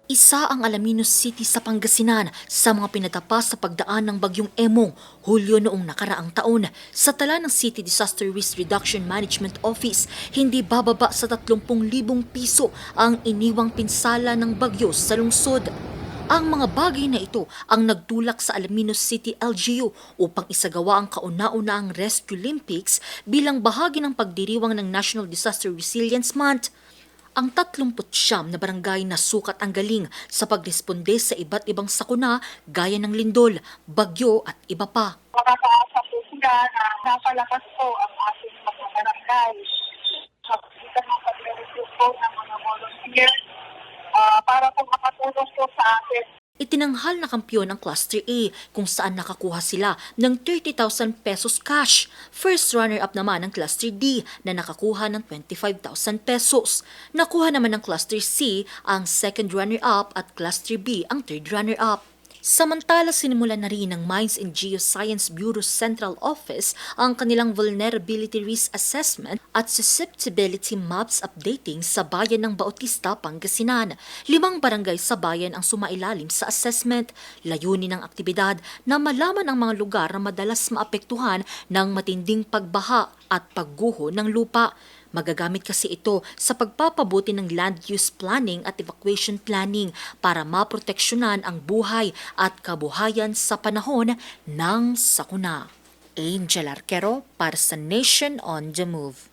Isa ang Alaminos City sa Pangasinan sa mga pinatapa sa pagdaan ng Bagyong Emong, Hulyo noong nakaraang taon. Sa tala ng City Disaster Risk Reduction Management Office, hindi bababa sa 30,000 piso ang iniwang pinsala ng bagyo sa lungsod. Ang mga bagay na ito ang nagtulak sa Alaminos City LGU upang isagawa ang kauna-unahang Rescue Olympics bilang bahagi ng pagdiriwang ng National Disaster Resilience Month. Ang 39 na barangay na sukat ang galing sa pagresponde sa iba't ibang sakuna gaya ng lindol, bagyo at iba pa. Makakaasa po sila na napalakas po ang ating mga barangay. Sa pagkitan ng pag-recruit po ng mga volunteers para po makatulong po sa atin. Itinanghal na kampiyon ang Cluster A kung saan nakakuha sila ng 30,000 pesos cash. First runner-up naman ang Cluster D na nakakuha ng 25,000 pesos. Nakuha naman ng Cluster C ang second runner-up at Cluster B ang third runner-up. Samantala, sinimulan na rin ng Mines and Geoscience Bureau Central Office ang kanilang Vulnerability Risk Assessment at Susceptibility Maps Updating sa bayan ng Bautista, Pangasinan. 5 barangay sa bayan ang sumailalim sa assessment. Layunin ng aktibidad na malaman ang mga lugar na madalas maapektuhan ng matinding pagbaha at pagguho ng lupa. Magagamit kasi ito sa pagpapabuti ng land use planning at evacuation planning para maproteksyonan ang buhay at kabuhayan sa panahon ng sakuna. Angel Arquero para sa Nation on the Move.